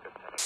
market center.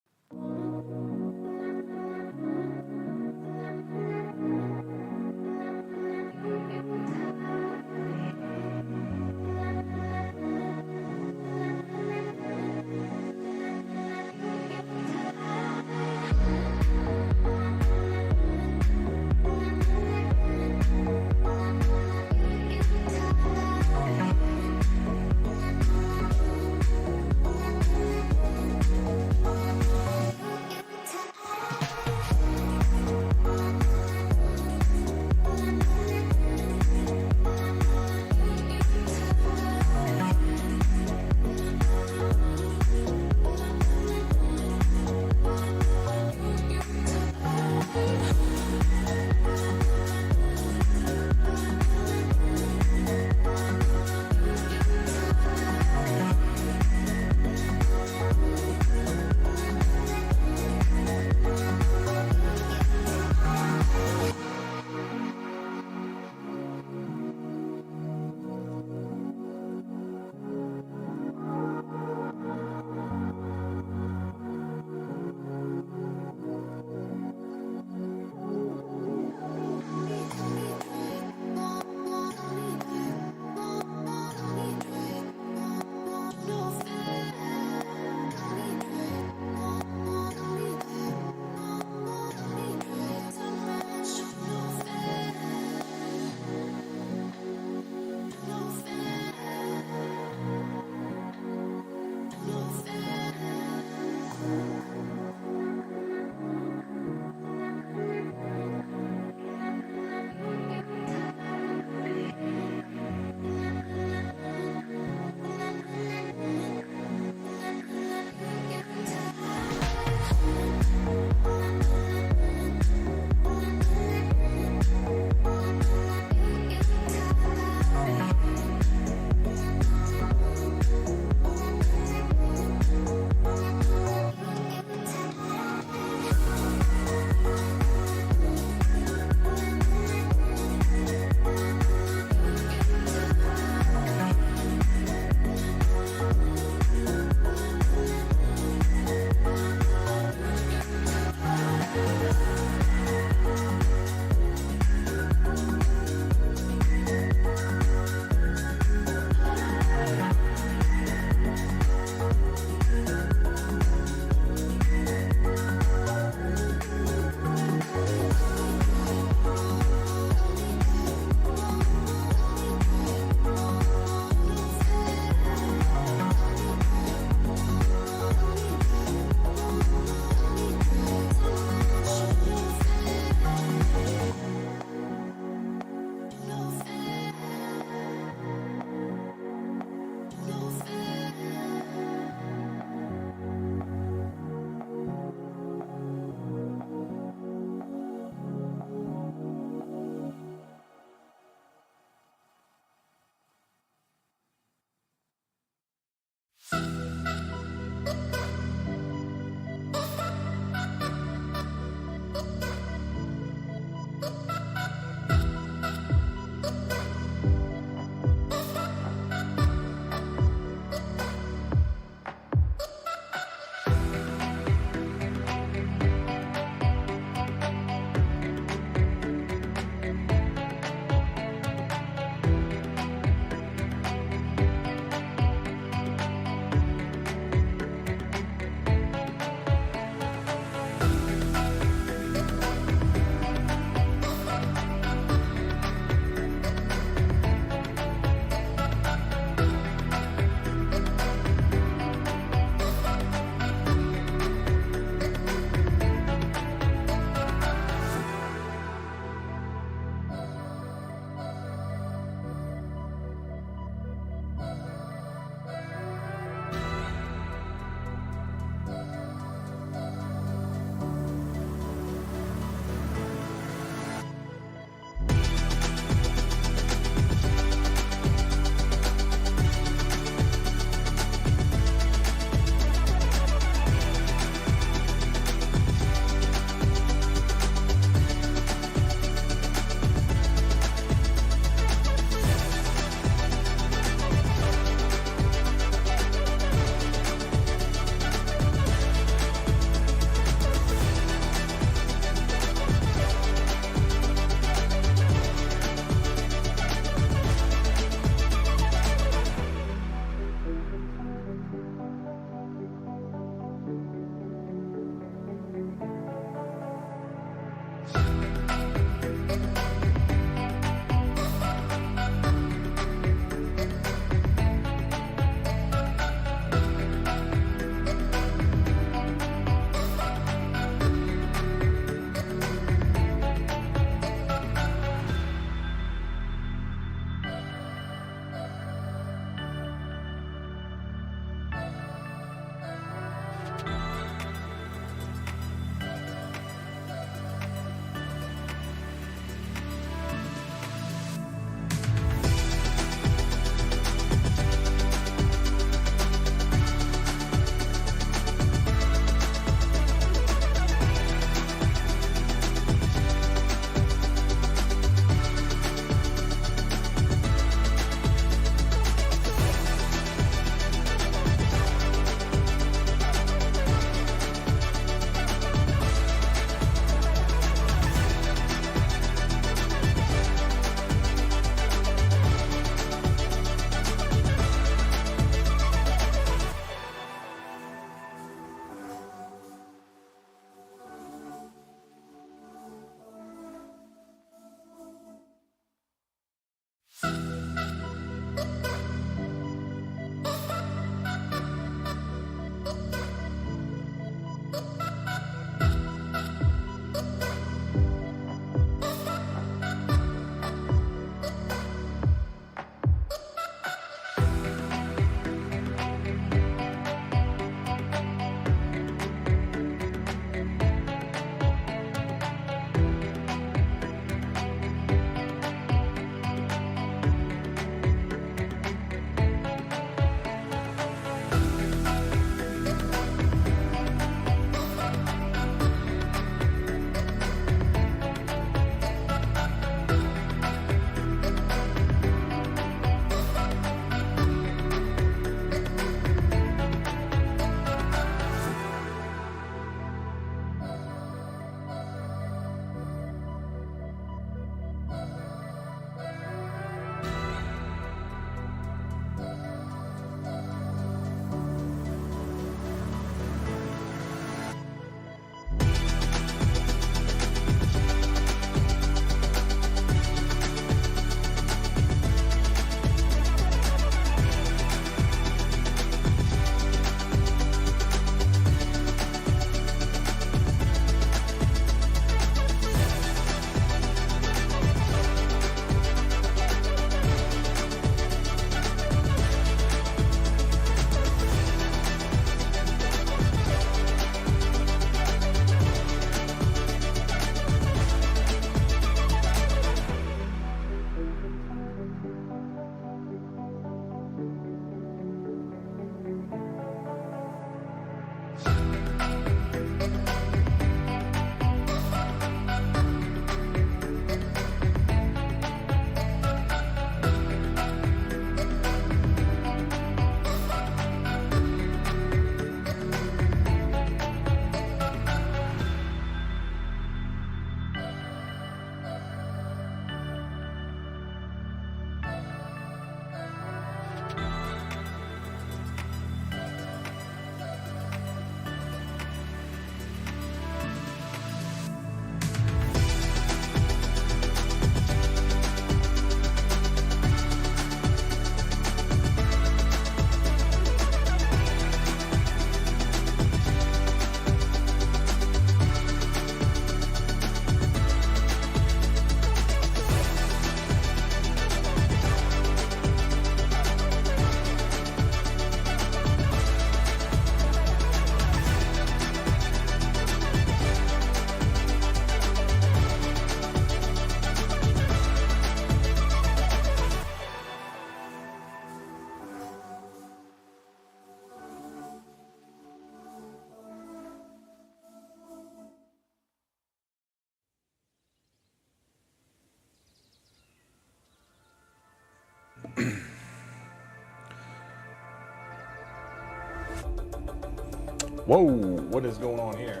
Whoa, what is going on here?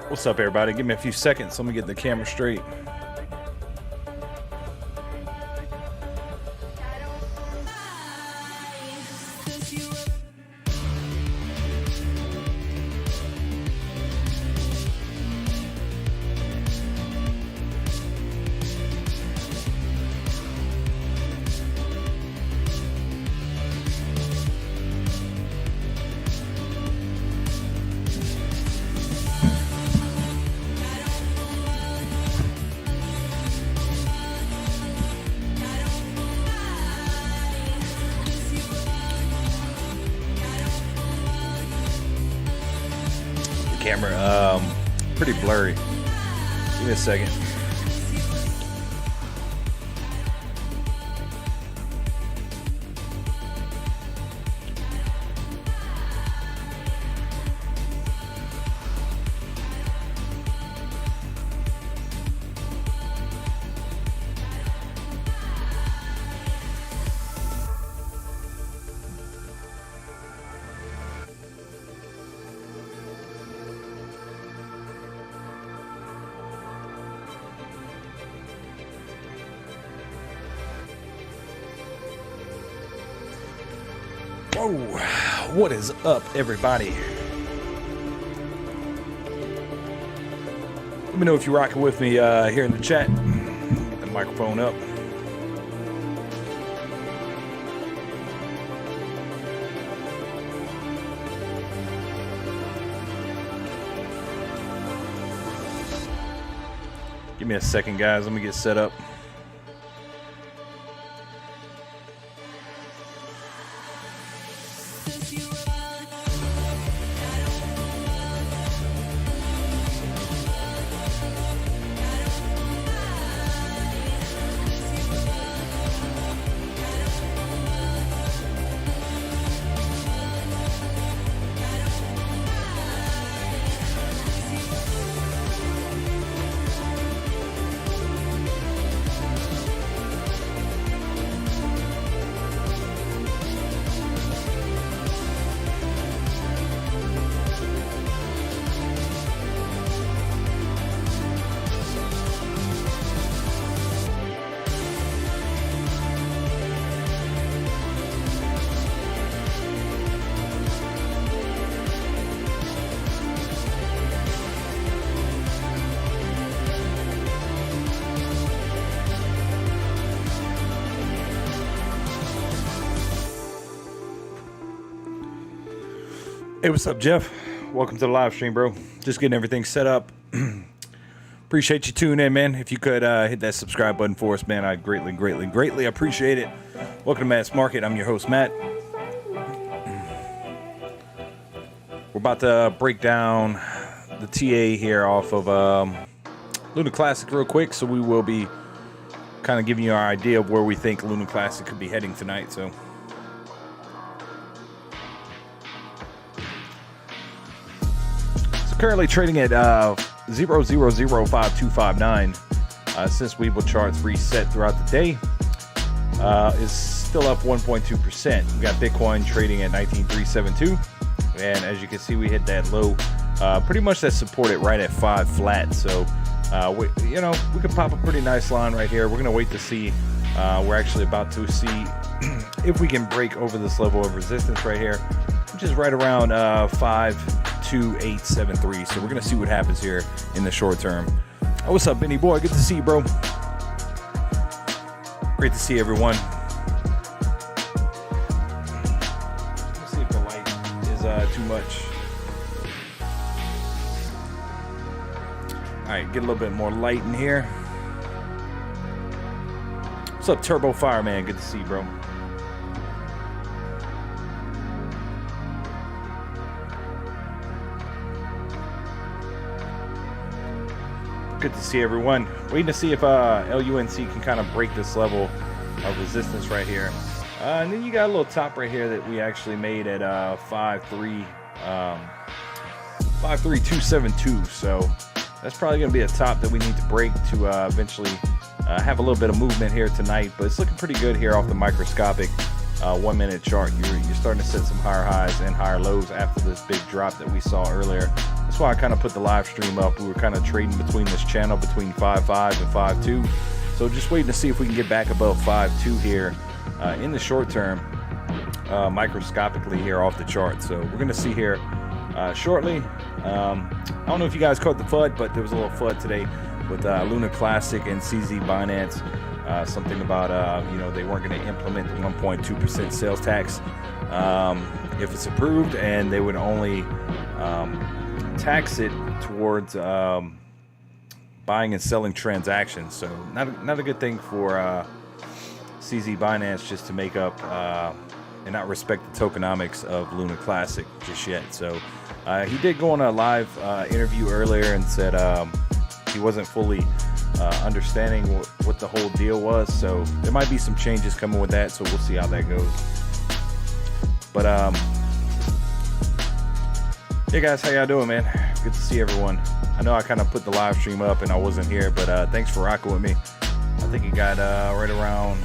What's up, everybody? Give me a few seconds. Let me get the camera straight. Camera, pretty blurry. Give me a second. Whoa, what is up, everybody? Let me know if you're rocking with me here in the chat. Get the microphone up. Give me a second, guys. Let me get set up. Hey, what's up, Jeff? Welcome to the live stream, bro. Just getting everything set up. Appreciate you tuning in, man. If you could hit that subscribe button for us, man, I'd greatly appreciate it. Welcome to Matt's Market. I'm your host, Matt. We're about to break down the TA here off of Luna Classic real quick, so we will be kind of giving you our idea of where we think Luna Classic could be heading tonight. So currently trading at 0.005259. Since Webull charts reset throughout the day, is still up 1.2%. We got Bitcoin trading at 19,372, and as you can see, we hit that low, pretty much that supported right at 5 flat. So, we could pop a pretty nice line right here. We're gonna wait to see. We're actually about to see if we can break over this level of resistance right here, which is right around 52873. So we're gonna see what happens here in the short term. Oh, what's up, Benny boy? Good to see you, bro. Great to see everyone. Let's see if the light is too much. All right, get a little bit more light in here. What's up, Turbo Fireman? Good to see you, bro. Good to see everyone. Waiting to see if LUNC can kind of break this level of resistance right here. And then you got a little top right here that we actually made at 53272. So that's probably going to be a top that we need to break to eventually have a little bit of movement here tonight. But it's looking pretty good here off the microscopic 1 minute chart. You're starting to set some higher highs and higher lows after this big drop that we saw earlier. That's why I kind of put the live stream up. We were kind of trading between this channel between 5.5 and 5.2. So just waiting to see if we can get back above 5.2 here in the short term, microscopically here off the chart. So we're going to see here shortly. I don't know if you guys caught the FUD, but there was a little FUD today with Luna Classic and CZ Binance. Something about they weren't going to implement the 1.2% sales tax if it's approved, and they would only tax it towards buying and selling transactions. So not a good thing for CZ Binance just to make up and not respect the tokenomics of Luna Classic just yet. So he did go on a live interview earlier and said he wasn't fully understanding what the whole deal was. So there might be some changes coming with that. So we'll see how that goes. But hey guys, how y'all doing, man? Good to see everyone. I know I kind of put the live stream up and I wasn't here, but thanks for rocking with me. I think it got right around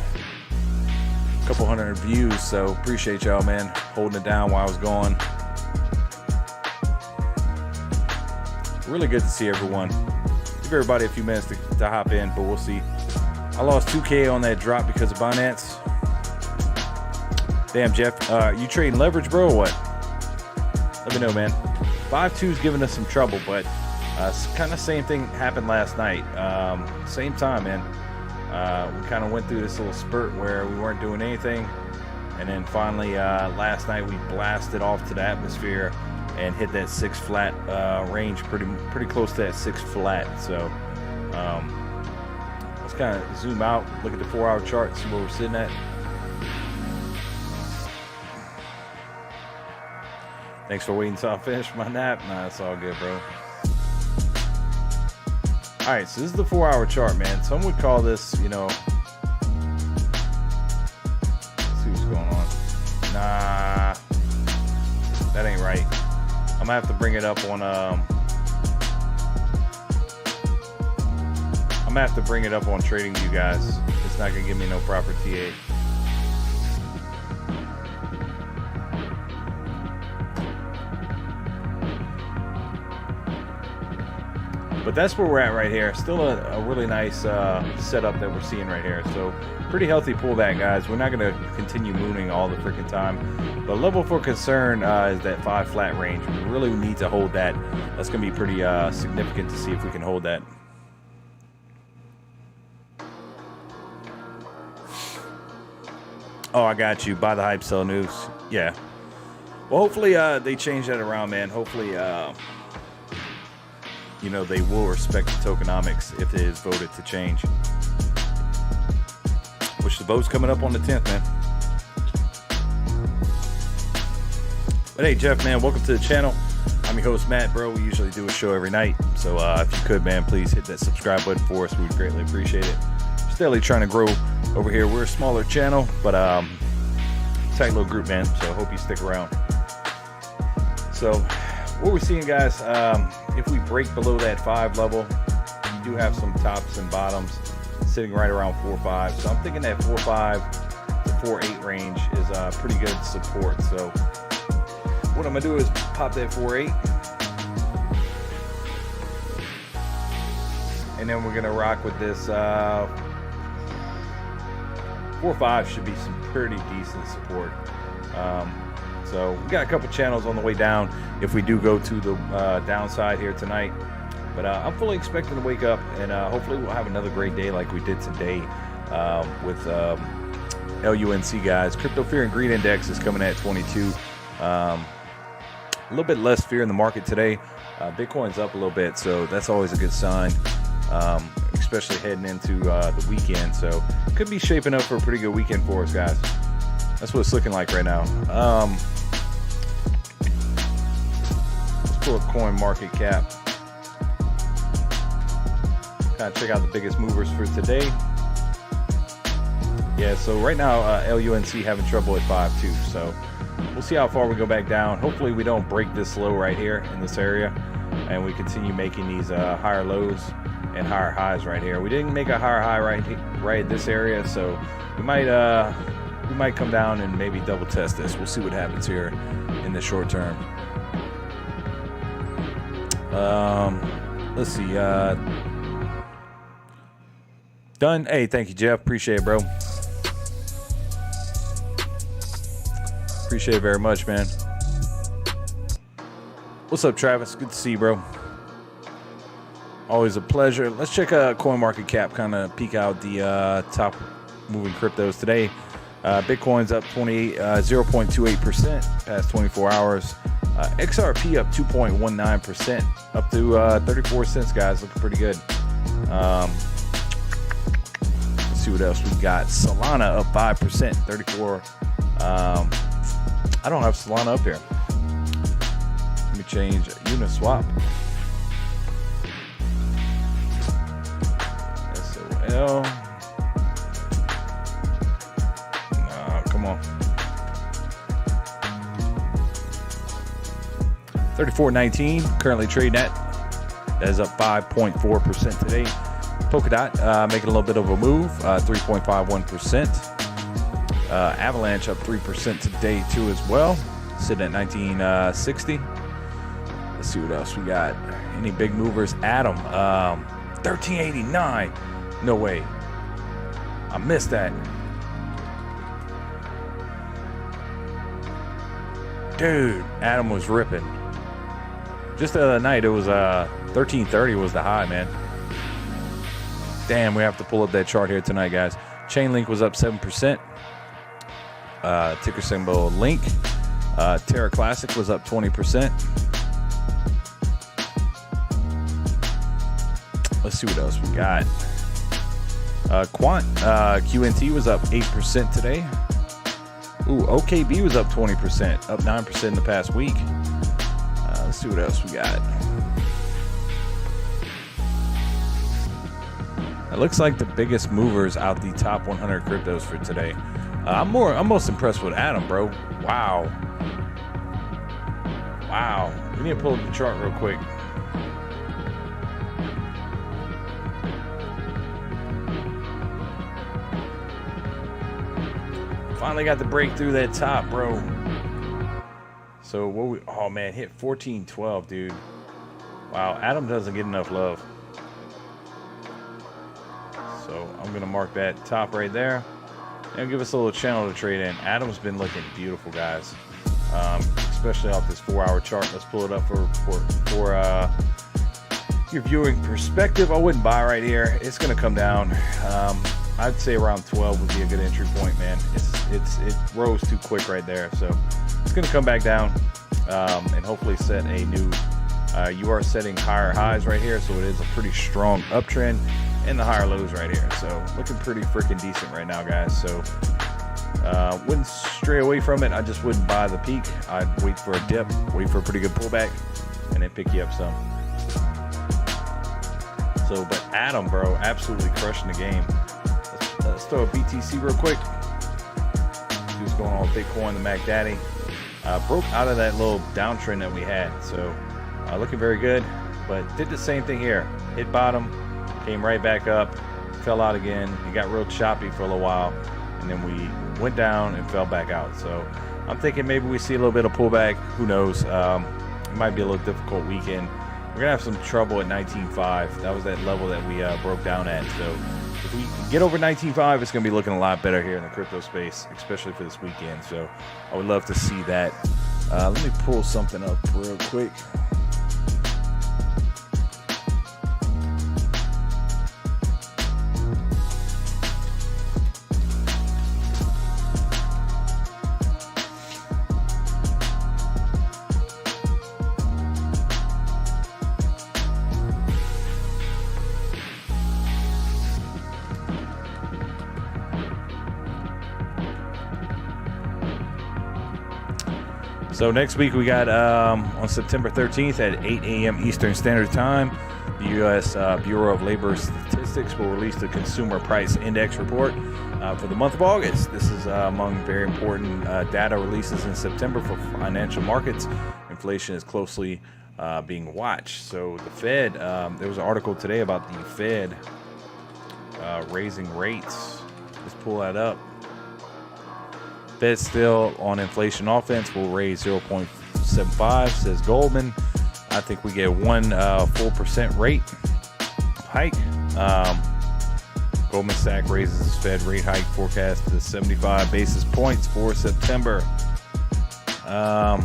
a couple hundred views, so appreciate y'all, man, holding it down while I was gone. Really good to see everyone. Give everybody a few minutes to hop in, but we'll see. I lost 2K on that drop because of Binance. Damn, Jeff, you trading leverage, bro, or what? Let me know, man. 5.2's giving us some trouble, but kind of same thing happened last night. Same time, man. We kind of went through this little spurt where we weren't doing anything, and then finally last night we blasted off to the atmosphere and hit that 6 flat range, pretty close to that 6 flat. So let's kind of zoom out, look at the 4-hour chart, see where we're sitting at. Thanks for waiting until I finish my nap. Nah, it's all good, bro. All right, so this is the 4-hour chart, man. Some would call this, let's see what's going on. Nah, that ain't right. I'm gonna have to bring it up on TradingView, guys. It's not gonna give me no proper TA. But that's where we're at right here. Still a really nice setup that we're seeing right here. So pretty healthy pullback, guys. We're not going to continue mooning all the freaking time. The level for concern is that 5 flat range. We really need to hold that. That's going to be pretty significant to see if we can hold that. Oh, I got you. Buy the hype, sell news. Yeah. Well, hopefully they change that around, man. Hopefully they will respect the tokenomics if it is voted to change. Which the vote's coming up on the 10th, man. But hey, Jeff, man, welcome to the channel. I'm your host, Matt, bro. We usually do a show every night. So if you could, man, please hit that subscribe button for us. We would greatly appreciate it. Steadily trying to grow over here. We're a smaller channel, but tight little group, man. So I hope you stick around. So what we're seeing, guys, if we break below that 5 level, you do have some tops and bottoms sitting right around 4.5. So I'm thinking that 4.5 to 4.8 range is pretty good support. So what I'm gonna do is pop that 4.8, and then we're gonna rock with this 4.5. Should be some pretty decent support. So we got a couple channels on the way down if we do go to the downside here tonight. But I'm fully expecting to wake up, and hopefully we'll have another great day like we did today with LUNC, guys. Crypto Fear and Greed Index is coming at 22. A little bit less fear in the market today. Bitcoin's up a little bit, so that's always a good sign, especially heading into the weekend. So could be shaping up for a pretty good weekend for us, guys. That's what it's looking like right now. Let's pull up coin market cap. Kind of check out the biggest movers for today. Yeah, so right now LUNC having trouble at 5.2. So we'll see how far we go back down. Hopefully we don't break this low right here in this area, and we continue making these higher lows and higher highs right here. We didn't make a higher high right at this area, so we might come down and maybe double test this. We'll see what happens here in the short term. Let's see. Done. Hey, thank you, Jeff. Appreciate it, bro. Appreciate it very much, man. What's up, Travis? Good to see you, bro. Always a pleasure. Let's check CoinMarketCap, kind of peek out the top moving cryptos today. Bitcoin's up 0.28% past 24 hours. XRP up 2.19%, up to 34 cents, guys. Looking pretty good. Let's see what else we got. Solana up 5%, 34. I don't have Solana up here. Let me change Uniswap. SOL. Come on. 34.19 currently trading at. That is up 5.4% today. Polkadot making a little bit of a move, 3.51%. Avalanche up 3% today too as well, sitting at 1960. Let's see what else we got. Any big movers? Atom, 1389. No way. I missed that. Dude, Atom was ripping. Just the other night, it was 1330 was the high, man. Damn, we have to pull up that chart here tonight, guys. Chainlink was up 7%. Ticker symbol Link. Terra Classic was up 20%. Let's see what else we got. Quant QNT was up 8% today. Ooh, OKB was up 20%, up 9% in the past week. Let's see what else we got. It looks like the biggest movers out the top 100 cryptos for today. I'm most impressed with Atom, bro. Wow. We need to pull up the chart real quick. Finally got the break through that top, bro. So what oh man, hit 1412, dude. Wow, Atom doesn't get enough love. So I'm gonna mark that top right there and give us a little channel to trade in. Atom's been looking beautiful, guys. Especially off this 4-hour chart. Let's pull it up for your viewing perspective. I wouldn't buy right here. It's gonna come down. I'd say around 12 would be a good entry point, man. It rose too quick right there, so it's gonna come back down and hopefully set a new. You are setting higher highs right here, so it is a pretty strong uptrend, and the higher lows right here. So looking pretty freaking decent right now, guys. So wouldn't stray away from it. I just wouldn't buy the peak. I'd wait for a dip, wait for a pretty good pullback, and then pick you up some. So, but Atom, bro, absolutely crushing the game. Let's throw a BTC real quick. See what's going on with Bitcoin, the Mac Daddy. Broke out of that little downtrend that we had. So looking very good, but did the same thing here. Hit bottom, came right back up, fell out again. It got real choppy for a little while, and then we went down and fell back out. So I'm thinking maybe we see a little bit of pullback. Who knows? It might be a little difficult weekend. We're gonna have some trouble at 19.5. That was that level that we broke down at. So if we get over 19.5, it's gonna be looking a lot better here in the crypto space, especially for this weekend. So I would love to see that. Let me pull something up real quick. So next week we got on September 13th at 8 a.m. Eastern Standard Time, the U.S. Bureau of Labor Statistics will release the Consumer Price Index report for the month of August. This is among very important data releases in September for financial markets. Inflation is closely being watched. So the Fed, there was an article today about the Fed raising rates. Let's pull that up. Fed still on inflation offense, will raise 0.75, says Goldman. I think we get one full percent rate hike. Goldman Sachs raises its Fed rate hike forecast to 75 basis points for September. Yeah,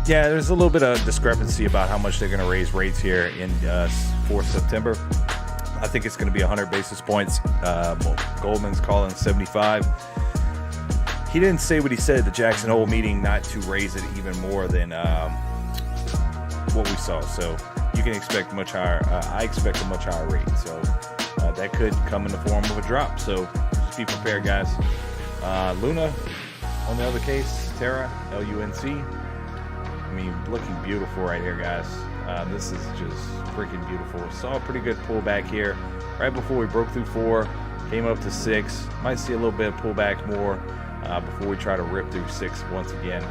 there's a little bit of discrepancy about how much they're going to raise rates here in for September. I think it's going to be 100 basis points. Goldman's calling 75. He didn't say what he said at the Jackson Hole meeting, not to raise it even more than what we saw. So you can expect much higher. I expect a much higher rate. So that could come in the form of a drop. So just be prepared, guys. Luna, on the other case, Terra, LUNC. I mean, looking beautiful right here, guys. This is just freaking beautiful. Saw a pretty good pullback here right before we broke through 4, came up to 6. Might see a little bit of pullback more before we try to rip through 6 once again.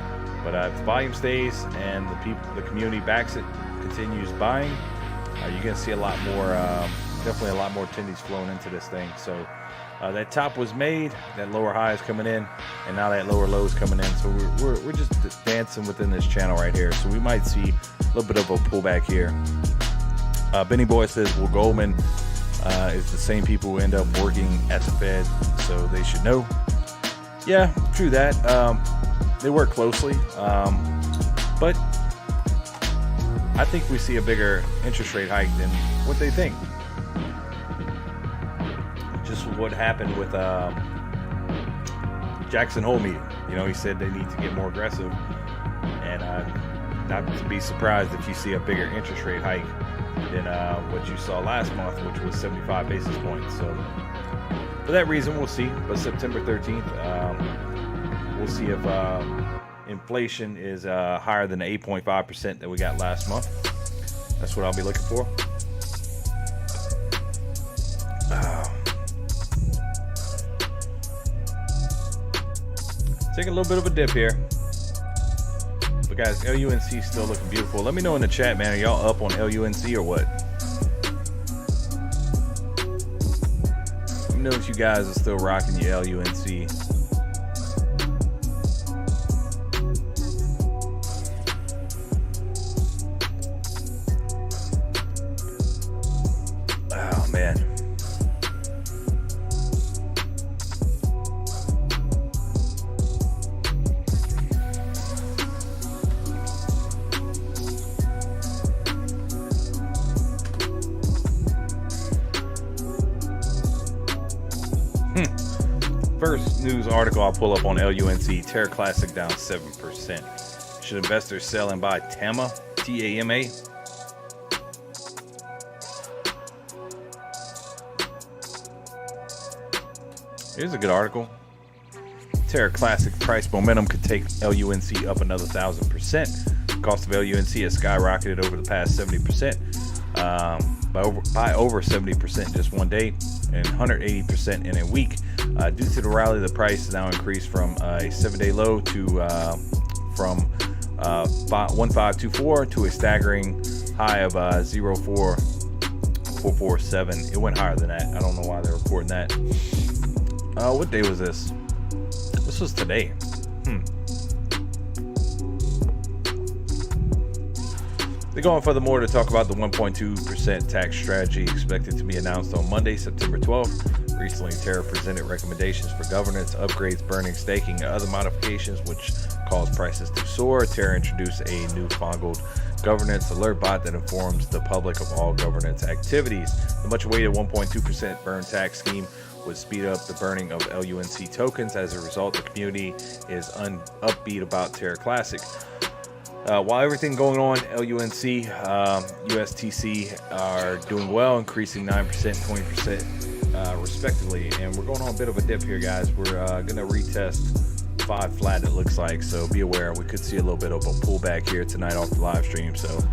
But if the volume stays and the community backs it, continues buying, you're gonna see a lot more, definitely a lot more attendees flowing into this thing. So that top was made, that lower high is coming in, and now that lower low is coming in. So we're just dancing within this channel right here. So we might see a little bit of a pullback here. Benny Boy says, well, Goldman is the same people who end up working at the Fed, so they should know. Yeah, true that. They work closely, but I think we see a bigger interest rate hike than what they think. Just what happened with Jackson Hole meeting. You know, he said they need to get more aggressive, and not to be surprised if you see a bigger interest rate hike than what you saw last month, which was 75 basis points. So for that reason, we'll see. But September 13th, we'll see if inflation is higher than the 8.5% that we got last month. That's what I'll be looking for. Take a little bit of a dip here. But guys, LUNC still looking beautiful. Let me know in the chat, man. Are y'all up on LUNC or what? Let me know if you guys are still rocking your LUNC. Oh, man. First news article I'll pull up on LUNC. Terra Classic down 7%. Should investors sell and buy TAMA? TAMA? Here's a good article. Terra Classic price momentum could take LUNC up another 1,000%. Cost of LUNC has skyrocketed over the past 70%. By over 70% in just one day and 180% in a week. Due to the rally, the price has now increased from a 7-day low to from 1524 to a staggering high of 04447. It went higher than that. I don't know why they're reporting that. What day was this? This was today. They're going furthermore to talk about the 1.2% tax strategy expected to be announced on Monday, September 12th. Recently, Terra presented recommendations for governance, upgrades, burning, staking, and other modifications which caused prices to soar. Terra introduced a newfangled governance alert bot that informs the public of all governance activities. The much-awaited 1.2% burn tax scheme would speed up the burning of LUNC tokens. As a result, the community is upbeat about Terra Classic. While everything going on, LUNC, USTC are doing well, increasing 9% and 20% respectively. And we're going on a bit of a dip here, guys. We're going to retest 5 flat, it looks like. So be aware, we could see a little bit of a pullback here tonight off the live stream. So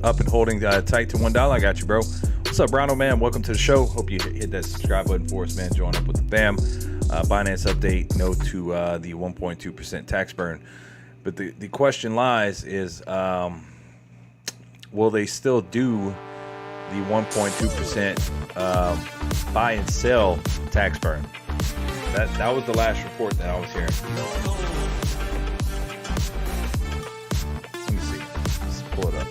up and holding tight to $1. I got you, bro. What's up, Brown man? Welcome to the show. Hope you hit that subscribe button for us, man. Join up with the fam. Binance update, no to the 1.2% tax burn. But the question lies is, will they still do the 1.2% buy and sell tax burn? That was the last report that I was hearing. Let me see. Let's pull it up.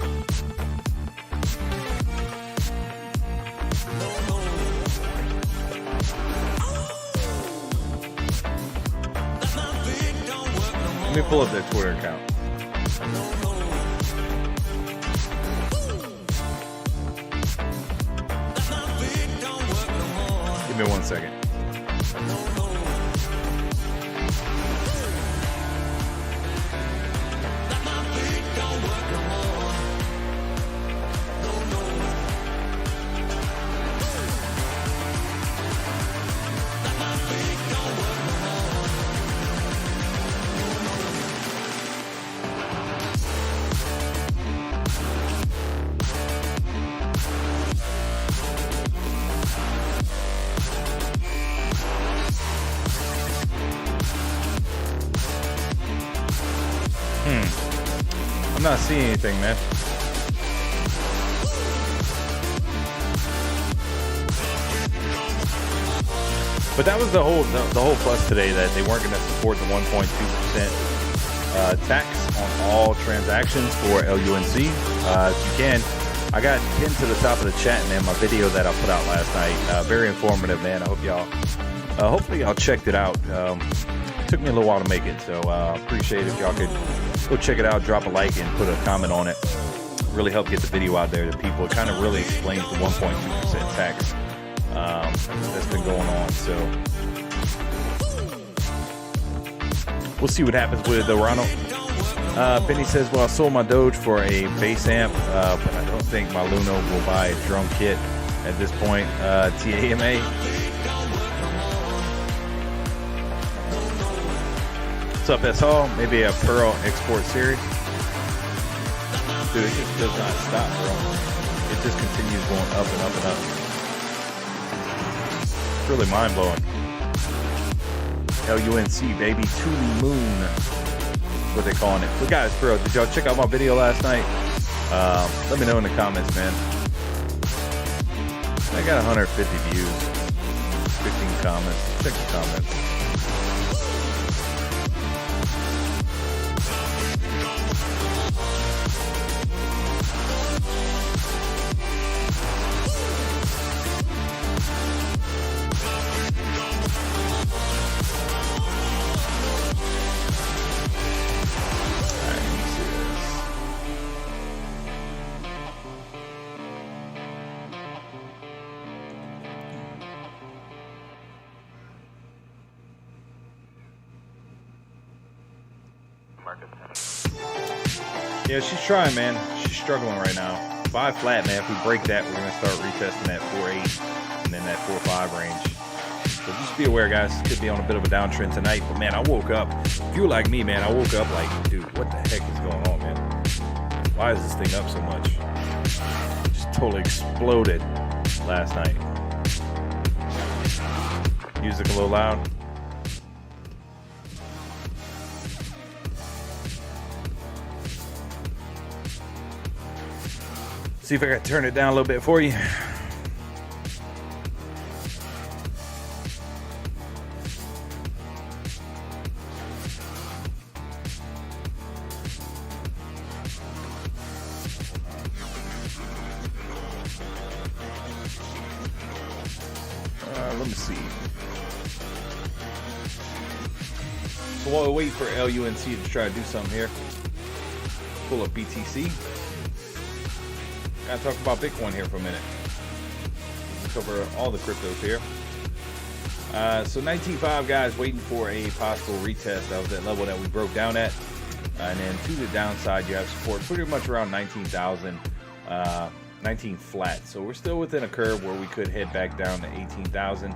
Let me pull up their Twitter account. Give me 1 second. I'm not seeing anything, man. But that was the whole fuss today, that they weren't going to support the 1.2% tax on all transactions for LUNC. If you can, I got pinned to the top of the chat, man, my video that I put out last night. Very informative, man. I hope y'all, hopefully y'all checked it out. It took me a little while to make it, so appreciate it if y'all could go check it out, drop a like, and put a comment on it. Really help get the video out there to people. It kind of really explains the 1.2% tax that's been going on. So we'll see what happens with the Ronald. Benny says, well, I sold my Doge for a base amp, but I don't think my Luna will buy a drum kit at this point. TAMA. What's up, S-Hall? Maybe a Pearl export series. Dude, it just does not stop, bro. It just continues going up and up and up. It's really mind-blowing. LUNC, baby. Toolie Moon. That's what they're calling it. But guys, bro, did y'all check out my video last night? Let me know in the comments, man. I got 150 views. 15 comments. Check the comments. Yeah, she's trying, man. She's struggling right now. 5 flat, man. If we break that, we're going to start retesting that 4.8 and then that 4.5 range. So just be aware, guys. Could be on a bit of a downtrend tonight. But, man, I woke up. If you were like me, man, I woke up like, dude, what the heck is going on, man? Why is this thing up so much? It just totally exploded last night. Music a little loud. See if I can turn it down a little bit for you. Let me see. So while we wait for LUNC to try to do something here, pull up BTC. Gotta talk about Bitcoin here for a minute. Cover all the cryptos here. So 19.5 guys waiting for a possible retest. That was that level that we broke down at. And then to the downside, you have support pretty much around 19,000. 19 flat, so we're still within a curve where we could head back down to 18,000.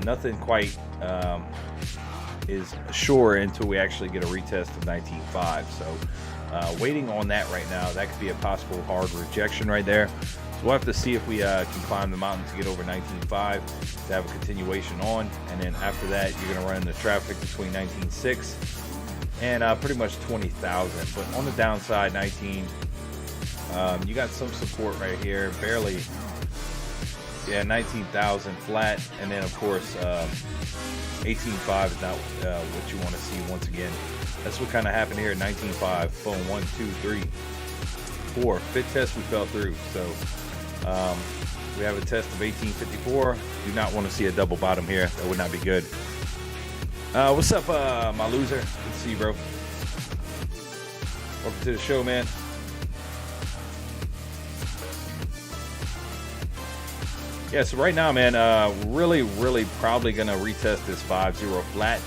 Nothing quite is sure until we actually get a retest of 19.5. So waiting on that right now. That could be a possible hard rejection right there. So we'll have to see if we can climb the mountain to get over 19.5 to have a continuation on, and then after that you're going to run into traffic between 19.6 and pretty much 20,000. But on the downside, 19. You got some support right here, barely. Yeah, 19,000 flat, and then of course 18.5 is not what you want to see once again. That's what kind of happened here at 19.5. Phone 1, 2, 3, 4. Fifth test we fell through, so we have a test of 18.54. Do not want to see a double bottom here. That would not be good. What's up, my loser? Good to see you, bro. Welcome to the show, man. Yeah, so right now, man, really probably going to retest this 5.0 flat.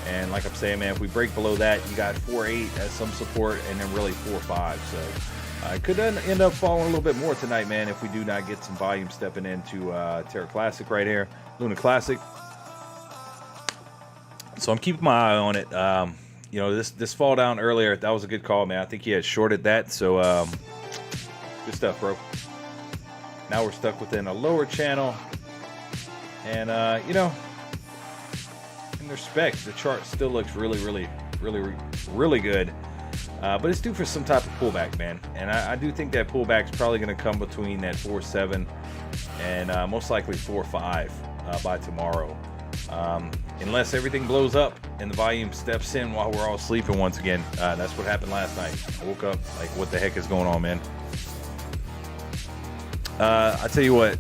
And like I'm saying, man, if we break below that, you got 4.8 as some support, and then really 4.5. So I could end up falling a little bit more tonight, man, if we do not get some volume stepping into Terra Classic right here, Luna Classic. So I'm keeping my eye on it. You know, this fall down earlier, that was a good call, man. I think he had shorted that. So good stuff, bro. Now we're stuck within a lower channel, and you know, in respect, the chart still looks really good, but it's due for some type of pullback, man. And I do think that pullback is probably going to come between that 4.7 and most likely 4.5 by tomorrow, unless everything blows up and the volume steps in while we're all sleeping once again. That's what happened last night. I woke up like, what the heck is going on, man? I tell you what,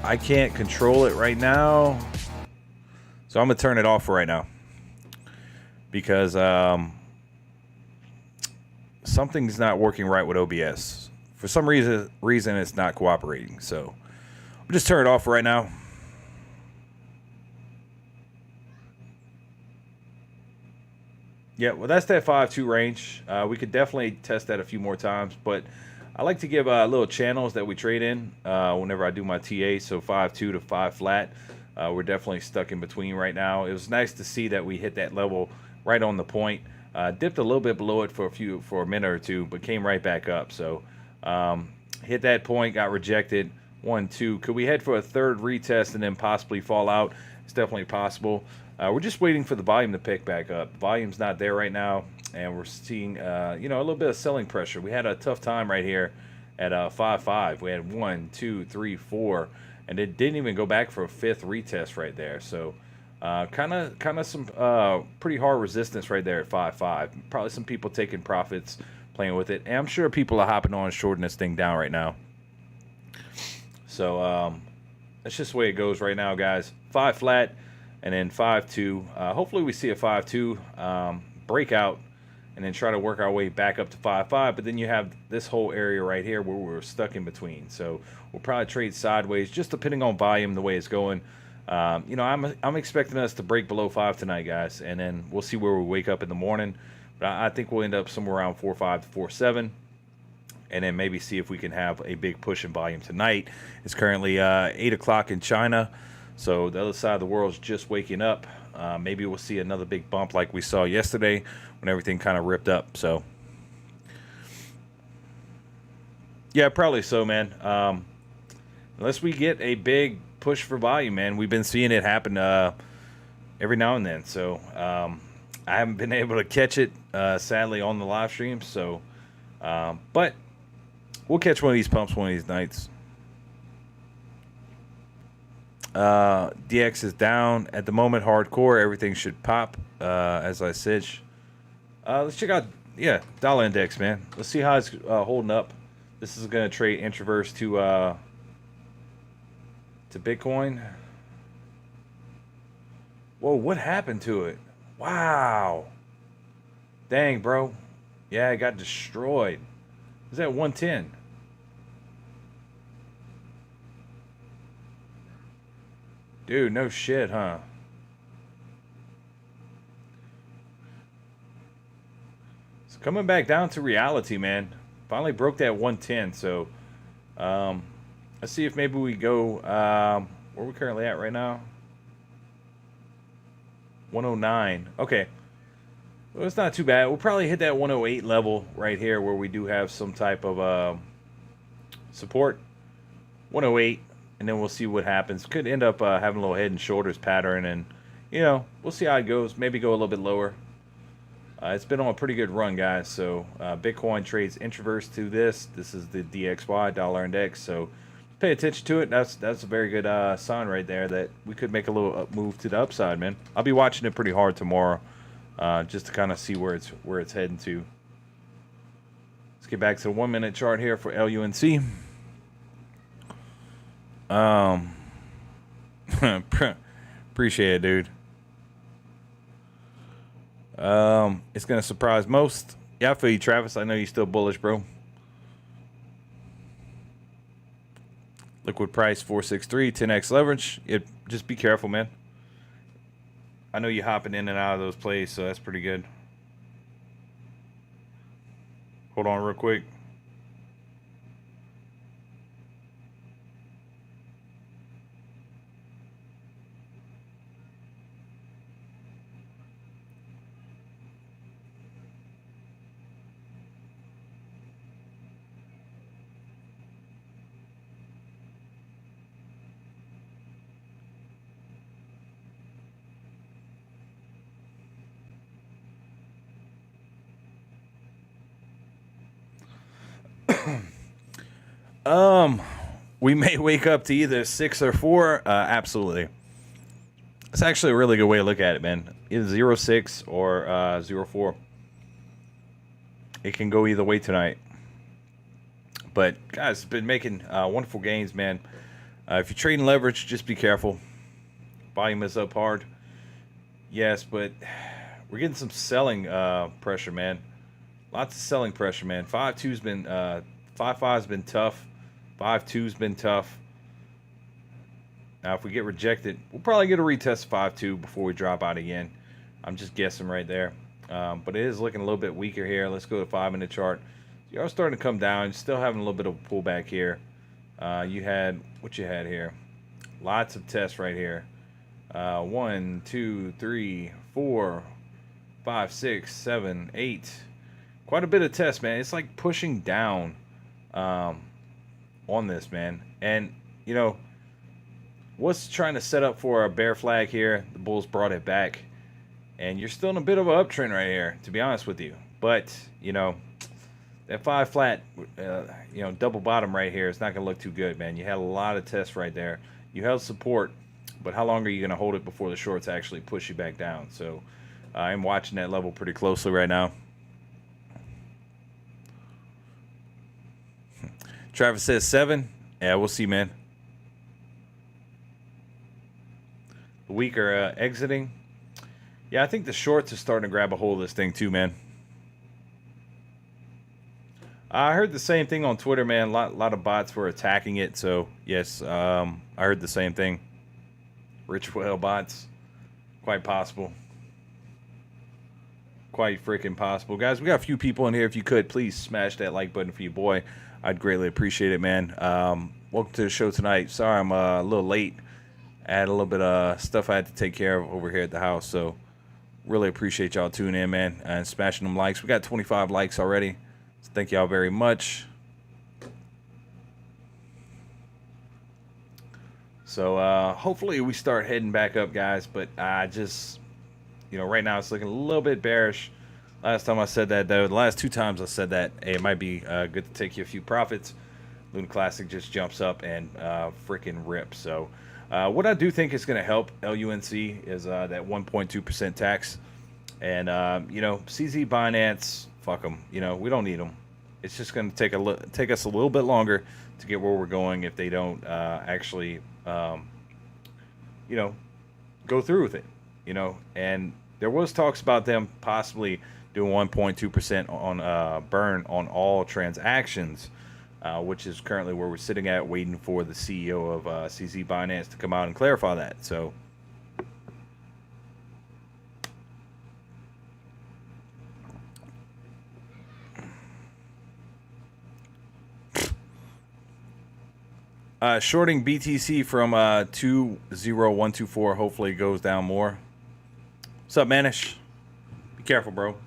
I can't control it right now, so I'm gonna turn it off for right now because something's not working right with OBS. For some reason it's not cooperating. So I'll just turn it off for right now. Yeah, well, that's that 5.2 range. We could definitely test that a few more times, but I like to give little channels that we trade in whenever I do my TA. So 5.2 to 5 flat. We're definitely stuck in between right now. It was nice to see that we hit that level right on the point. Dipped a little bit below it for a minute or two, but came right back up. So hit that point, got rejected. 1, 2. Could we head for a third retest and then possibly fall out? It's definitely possible. We're just waiting for the volume to pick back up. The volume's not there right now, and we're seeing you know, a little bit of selling pressure. We had a tough time right here at 5.5. We had 1, 2, 3, 4, and it didn't even go back for a fifth retest right there. So kind of some pretty hard resistance right there at 5.5. Probably some people taking profits, playing with it, and I'm sure people are hopping on, shorting this thing down right now. So that's just the way it goes right now, guys. 5 flat. And then 5.2. Hopefully we see a 5.2 breakout, and then try to work our way back up to 5.5. But then you have this whole area right here where we're stuck in between. So we'll probably trade sideways, just depending on volume, the way it's going. You know, I'm expecting us to break below 5 tonight, guys, and then we'll see where we wake up in the morning. But I think we'll end up somewhere around 4.5 to 4.7. And then maybe see if we can have a big push in volume tonight. It's currently 8 o'clock in China. So the other side of the world is just waking up. Maybe we'll see another big bump like we saw yesterday when everything kind of ripped up. So, yeah, probably so, man. Unless we get a big push for volume, man. We've been seeing it happen every now and then. So I haven't been able to catch it, sadly, on the live stream. So, but we'll catch one of these pumps one of these nights. DX is down at the moment. Hardcore, everything should pop. As I said, let's check out dollar index, man. Let's see how it's holding up. This is gonna trade introverse to Bitcoin. Whoa, what happened to it? Wow. Dang, bro. Yeah, it got destroyed. Is that 110? Dude, no shit, huh? It's coming back down to reality, man. Finally broke that 110, so let's see if maybe we go where we're currently at right now. 109. Okay. Well, it's not too bad. We'll probably hit that 108 level right here where we do have some type of support. 108. And then we'll see what happens. Could end up having a little head and shoulders pattern. And, you know, we'll see how it goes. Maybe go a little bit lower. It's been on a pretty good run, guys. So Bitcoin trades introverse to this. This is the DXY, dollar index. So pay attention to it. That's a very good sign right there that we could make a little move to the upside, man. I'll be watching it pretty hard tomorrow just to kind of see where it's heading to. Let's get back to the 1 minute chart here for LUNC. Appreciate it, dude. It's gonna surprise most. Yeah, I feel you, Travis. I know you're still bullish, bro. Liquid price 463, 10x leverage. Just be careful, man. I know you're hopping in and out of those plays, so that's pretty good. Hold on real quick. We may wake up to either 6 or 4. Absolutely. It's actually a really good way to look at it, man. Either 0.6 or 0.4. It can go either way tonight. But guys, it's been making wonderful gains, man. If you're trading leverage, just be careful. Volume is up hard. Yes, but we're getting some selling pressure, man. Lots of selling pressure, man. 5.2's been 5.5's been tough. 5.2's been tough. Now, if we get rejected, we'll probably get a retest of 5.2 before we drop out again. I'm just guessing right there. But it is looking a little bit weaker here. Let's go to the 5 minute chart. You are starting to come down. Still having a little bit of a pullback here. You had what you had here. Lots of tests right here. 1, 2, 3, 4, 5, 6, 7, 8. Quite a bit of tests, man. It's like pushing down on this, man. And, you know, what's trying to set up for a bear flag here? The bulls brought it back. And you're still in a bit of an uptrend right here, to be honest with you. But, you know, that 5 flat, you know, double bottom right here is not going to look too good, man. You had a lot of tests right there. You held support, but how long are you going to hold it before the shorts actually push you back down? So I'm watching that level pretty closely right now. Travis says 7. Yeah, we'll see, man. The weak are exiting. Yeah, I think the shorts are starting to grab a hold of this thing too, man. I heard the same thing on Twitter, man. A lot of bots were attacking it. So, yes, I heard the same thing. Rich whale bots. Quite possible. Quite freaking possible. Guys, we got a few people in here. If you could, please smash that like button for your boy. I'd greatly appreciate it, man. Welcome to the show tonight. Sorry I'm a little late. I had a little bit of stuff I had to take care of over here at the house. So, really appreciate y'all tuning in, man, and smashing them likes. We got 25 likes already. So thank y'all very much. So hopefully we start heading back up, guys. But I just, right now it's looking a little bit bearish. Last time I said that, though, the last 2 times I said that, hey, it might be good to take you a few profits. Luna Classic just jumps up and freaking rips. So what I do think is going to help LUNC is that 1.2% tax. And, CZ Binance, fuck them. We don't need them. It's just going to take us a little bit longer to get where we're going if they don't actually, go through with it. And there was talks about them possibly doing 1.2% on burn on all transactions, which is currently where we're sitting at, waiting for the CEO of CZ Binance to come out and clarify that. So, shorting BTC from 20124 hopefully goes down more. What's up, Manish? Be careful, bro.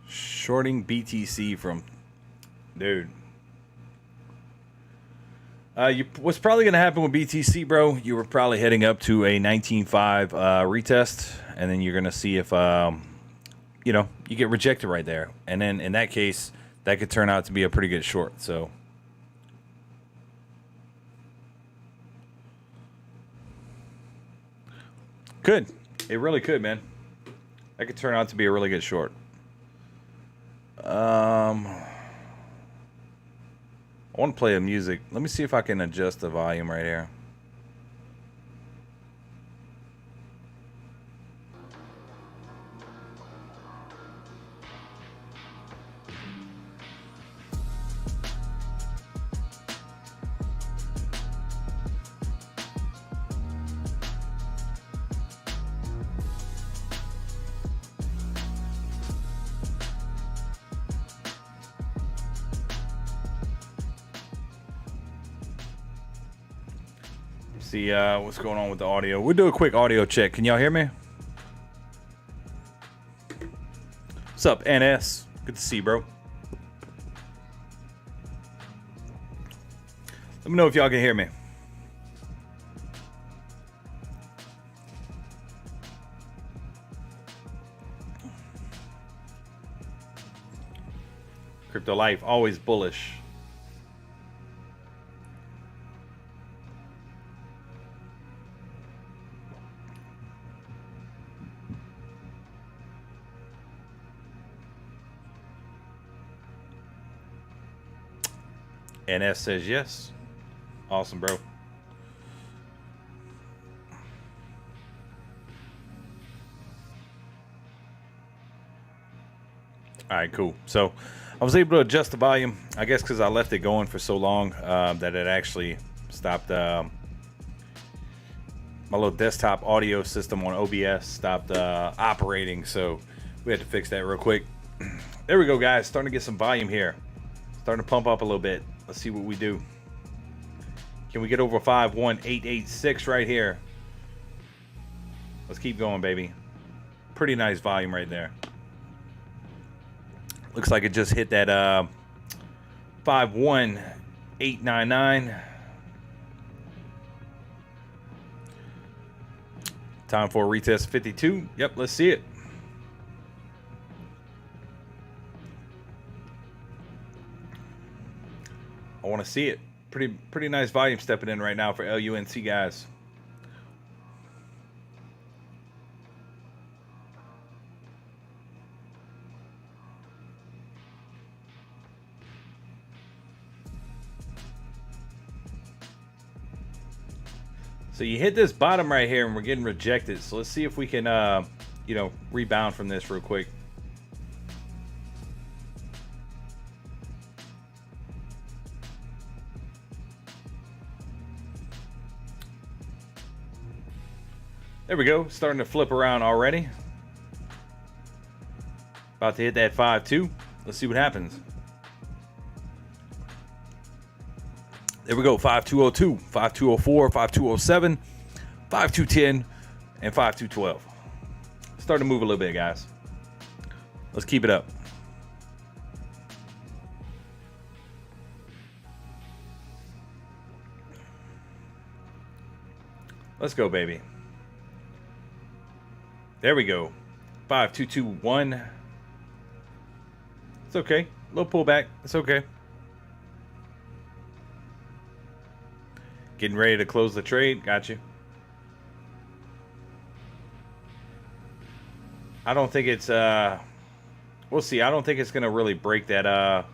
Shorting BTC from, dude. What's probably going to happen with BTC, bro? You were probably heading up to a 19.5 retest, and then you're going to see if, you get rejected right there. And then in that case, that could turn out to be a pretty good short. So, could. It really could, man. That could turn out to be a really good short. I want to play a music. Let me see if I can adjust the volume right here. See what's going on with the audio. We'll do a quick audio check. Can y'all hear me? What's up, NS? Good to see you, bro. Let me know if y'all can hear me. Crypto Life, always bullish. NS says yes. Awesome, bro. All right, cool. So I was able to adjust the volume, I guess because I left it going for so long that it actually stopped. My little desktop audio system on OBS stopped operating, so we had to fix that real quick. There we go, guys. Starting to get some volume here. Starting to pump up a little bit. Let's see what we do. Can we get over 51886 right here? Let's keep going, baby. Pretty nice volume right there. Looks like it just hit that 51899. Time for a retest 52. Yep, let's see it. I want to see it. Pretty nice volume stepping in right now for LUNC, guys. So you hit this bottom right here and we're getting rejected. So let's see if we can, rebound from this real quick. There we go. Starting to flip around already. About to hit that 5-2. Let's see what happens. There we go. 5202, 5204, 5207, 5210, and 5212. Starting to move a little bit, guys. Let's keep it up. Let's go, baby. There we go. 5221. It's okay. A little pullback. It's okay. Getting ready to close the trade. Got you. I don't think it's we'll see. I don't think it's gonna really break that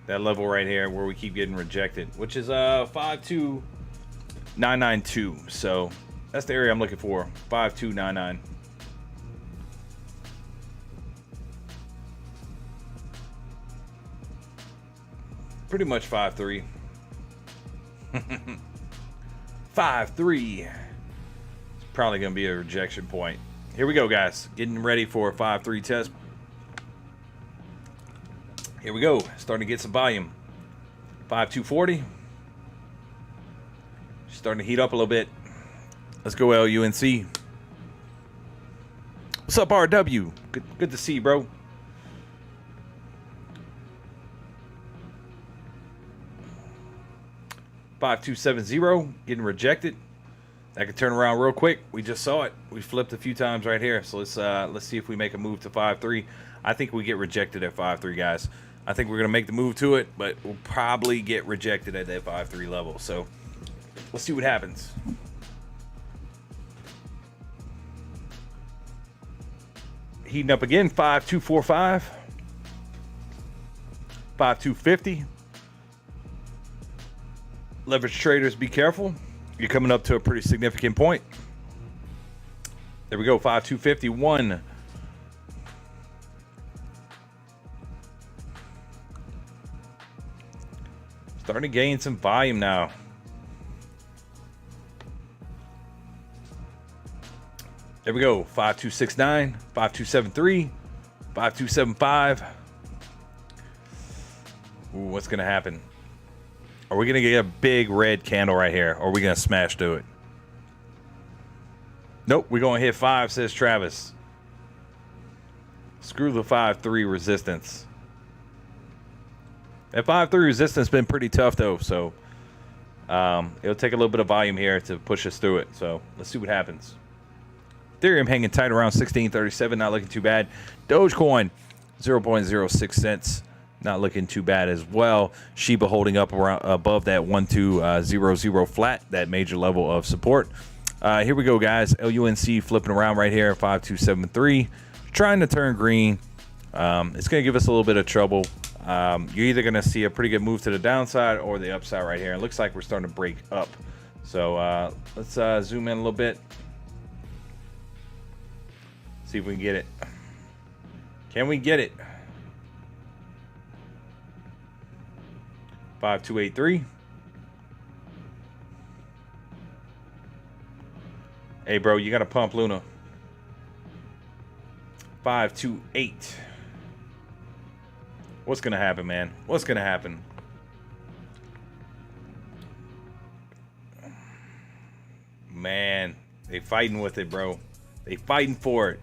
that level right here where we keep getting rejected, which is 52992. So that's the area I'm looking for. 5299. Pretty much 5-3. 5-3. It's probably gonna be a rejection point. Here we go, guys. Getting ready for a 5-3 test. Here we go. Starting to get some volume. 5240. Starting to heat up a little bit. Let's go, LUNC. What's up, RW? Good to see you, bro. $5270 getting rejected. That could turn around real quick. We just saw it. We flipped a few times right here. So let's see if we make a move to 5-3. I think we get rejected at 5-3, guys. I think we're gonna make the move to it, but we'll probably get rejected at that 5-3 level. So let's see what happens. Heating up again. 5245. 5250. Leverage traders, be careful. You're coming up to a pretty significant point. There we go. 5251. Starting to gain some volume now. There we go. 5269, 5273, 5275. Ooh, what's going to happen? Are we going to get a big red candle right here? Or are we going to smash through it? Nope, we're going to hit 5, says Travis. Screw the 5-3 resistance. That 5-3 resistance has been pretty tough, though. So it'll take a little bit of volume here to push us through it. So let's see what happens. Ethereum hanging tight around 1637. Not looking too bad. Dogecoin, 0.06 cents. Not looking too bad as well. Shiba holding up around above that 1200 flat, that major level of support. Here we go, guys. LUNC flipping around right here, 5273. Trying to turn green. It's going to give us a little bit of trouble. You're either going to see a pretty good move to the downside or the upside right here. It looks like we're starting to break up. So let's zoom in a little bit. See if we can get it. Can we get it? 5283. Hey, bro, you got to pump Luna. 528. What's going to happen, man? What's going to happen? Man, they fighting with it, bro. They fighting for it.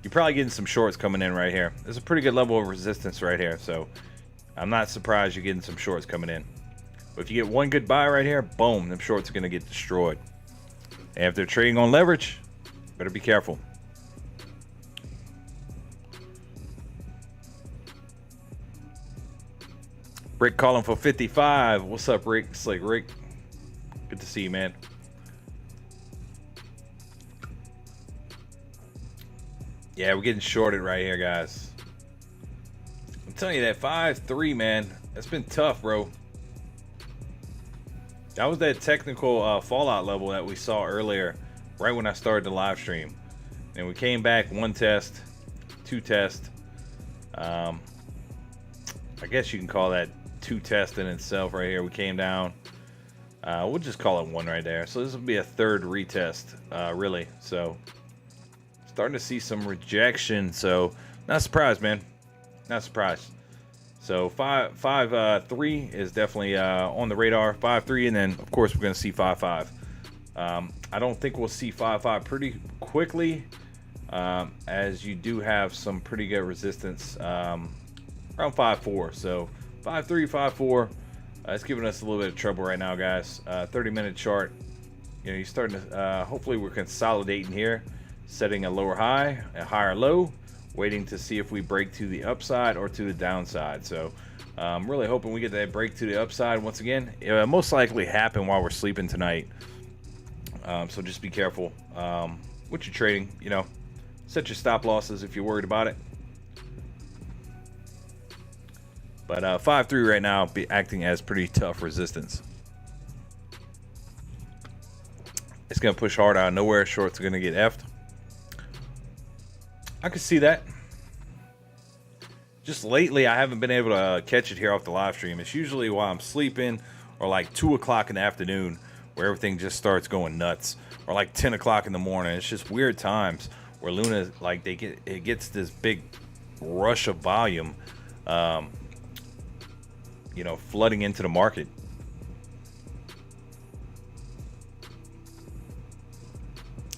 You're probably getting some shorts coming in right here. There's a pretty good level of resistance right here, so I'm not surprised you're getting some shorts coming in. But if you get one good buy right here, boom, them shorts are going to get destroyed. And if they're trading on leverage, better be careful. Rick calling for 55. What's up, Rick? Slick Rick. Good to see you, man. Yeah, we're getting shorted right here, guys. I'm telling you, that 5-3, man, that's been tough, bro. That was that technical fallout level that we saw earlier, right when I started the live stream. And we came back, 1 test, 2 test. I guess you can call that 2 test in itself right here. We came down. We'll just call it 1 right there. So this will be a 3rd retest, really. So starting to see some rejection. So not surprised, man. Not surprised. So 5-3 is definitely on the radar. 5-3, and then of course we're going to see 5-5. I don't think we'll see 5.5 pretty quickly, as you do have some pretty good resistance around 5.4. So 5.3, 5.4. It's giving us a little bit of trouble right now, guys. 30-minute chart. You know, you're starting to. Hopefully, we're consolidating here, setting a lower high, a higher low, waiting to see if we break to the upside or to the downside. So I'm really hoping we get that break to the upside once again. It'll most likely happen while we're sleeping tonight. So just be careful what you're trading. You know, set your stop losses if you're worried about it. But 5.3 right now be acting as pretty tough resistance. It's going to push hard out of nowhere. Shorts are going to get effed. I can see that. Just lately, I haven't been able to catch it here off the live stream. It's usually while I'm sleeping or like 2 o'clock in the afternoon where everything just starts going nuts, or like 10 o'clock in the morning. It's just weird times where Luna, like, it gets this big rush of volume, you know, flooding into the market.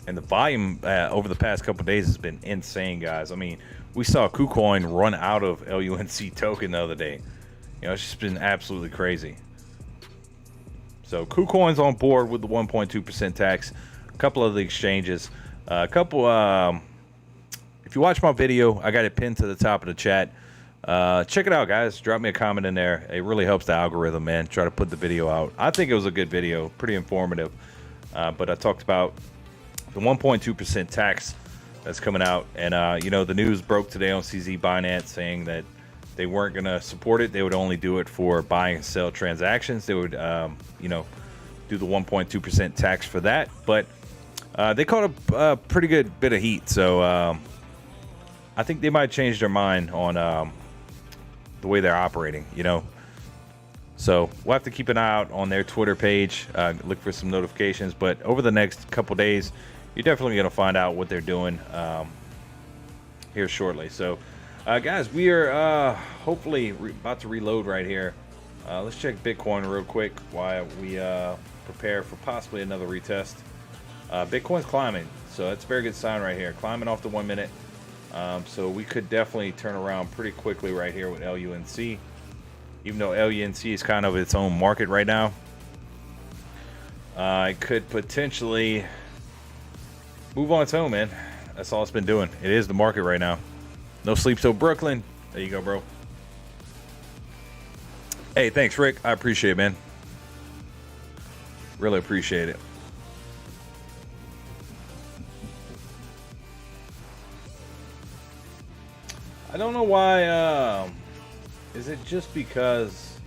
And the volume over the past couple of days has been insane, guys. I mean, we saw KuCoin run out of LUNC token the other day. You know, it's just been absolutely crazy. So KuCoin's on board with the 1.2% tax. A couple of the exchanges. If you watch my video, I got it pinned to the top of the chat. Check it out, guys. Drop me a comment in there. It really helps the algorithm, man. Try to put the video out. I think it was a good video. Pretty informative. But I talked about the 1.2% tax that's coming out, and you know, the news broke today on CZ Binance saying that they weren't going to support it. They would only do it for buying and sell transactions. They would, you know, do the 1.2% tax for that. But they caught a pretty good bit of heat, so I think they might change their mind on the way they're operating. You know, so we'll have to keep an eye out on their Twitter page. Look for some notifications. But over the next couple days, you're definitely going to find out what they're doing here shortly. So, guys, we are hopefully about to reload right here. Let's check Bitcoin real quick while we prepare for possibly another retest. Bitcoin's climbing, so that's a very good sign right here. Climbing off the 1 minute. So we could definitely turn around pretty quickly right here with LUNC. Even though LUNC is kind of its own market right now, it could potentially move on its own, man. That's all it's been doing. It is the market right now. No sleep till Brooklyn. There you go, bro. Hey, thanks, Rick. I appreciate it, man. Really appreciate it. I don't know why. Is it just because?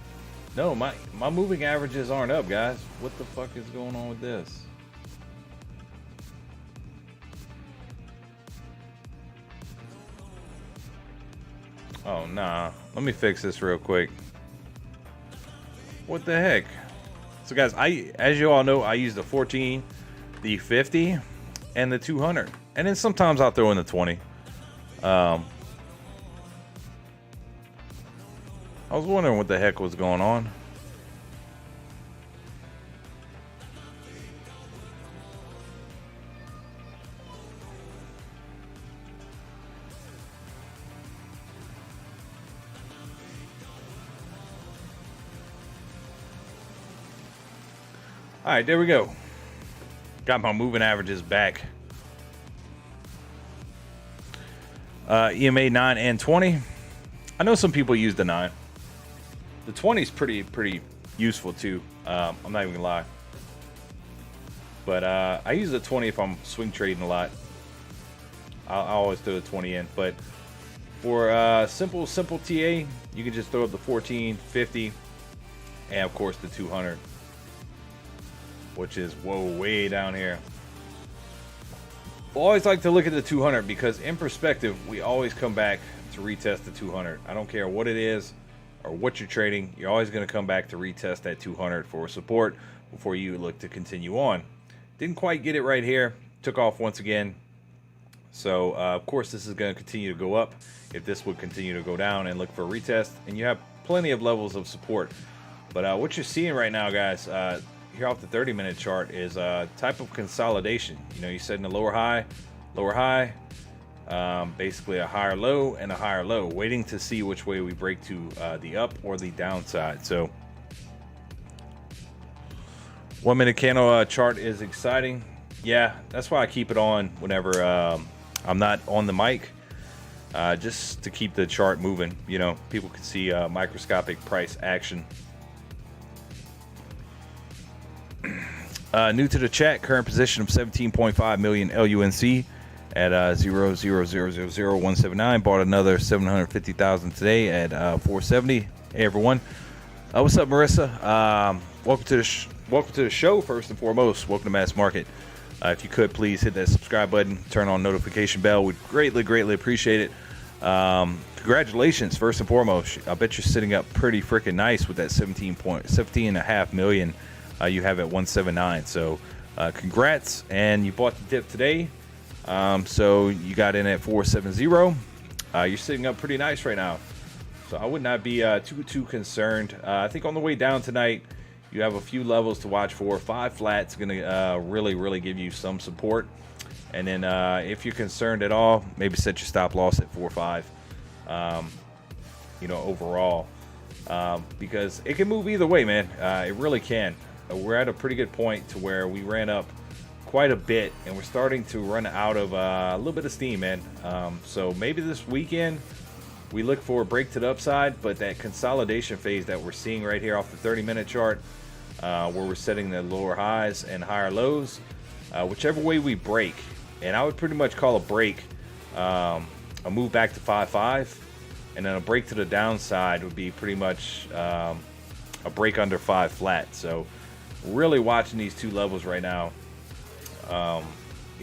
No, my moving averages aren't up, guys. What the fuck is going on with this? Oh, nah. Let me fix this real quick. What the heck? So, guys, as you all know, I use the 14, the 50, and the 200. And then sometimes I'll throw in the 20. I was wondering what the heck was going on. All right, there we go. Got my moving averages back. EMA 9 and 20. I know some people use the 9. The 20 is pretty useful too. I'm not even gonna lie. But I use the 20 if I'm swing trading a lot. I'll always throw the 20 in. But for simple TA, you can just throw up the 14, 50, and of course the 200. Which is, whoa, way down here. I always like to look at the 200 because in perspective, we always come back to retest the 200. I don't care what it is or what you're trading. You're always going to come back to retest that 200 for support before you look to continue on. Didn't quite get it right here. Took off once again. So, of course, this is going to continue to go up. If this would continue to go down and look for a retest. And you have plenty of levels of support. But what you're seeing right now, guys, here off the 30-minute chart is a type of consolidation. You know, you're setting a lower high, basically a higher low and a higher low, waiting to see which way we break to the up or the downside. So 1 minute candle chart is exciting. Yeah, that's why I keep it on whenever I'm not on the mic, just to keep the chart moving. You know, people can see microscopic price action. New to the chat, current position of 17.5 million LUNC at 0.0000179. Bought another 750,000 today at 470. Hey everyone, what's up, Marissa? Welcome to the show. First and foremost, welcome to Mass Market. If you could please hit that subscribe button, turn on notification bell. We'd greatly appreciate it. Congratulations, first and foremost. I bet you're sitting up pretty freaking nice with that 17.5 million. You have at 179. So congrats, and you bought the dip today. So you got in at 470. You're sitting up pretty nice right now. So I would not be too concerned. I think on the way down tonight, you have a few levels to watch for. 5 flat's going to really give you some support. And then if you're concerned at all, maybe set your stop loss at 4.5. You know, overall, because it can move either way, man. It really can. We're at a pretty good point to where we ran up quite a bit, and we're starting to run out of a little bit of steam, man. So maybe this weekend we look for a break to the upside, but that consolidation phase that we're seeing right here off the 30-minute chart, where we're setting the lower highs and higher lows, whichever way we break, and I would pretty much call a break a move back to 5.5, and then a break to the downside would be pretty much a break under 5 flat. So really watching these two levels right now. You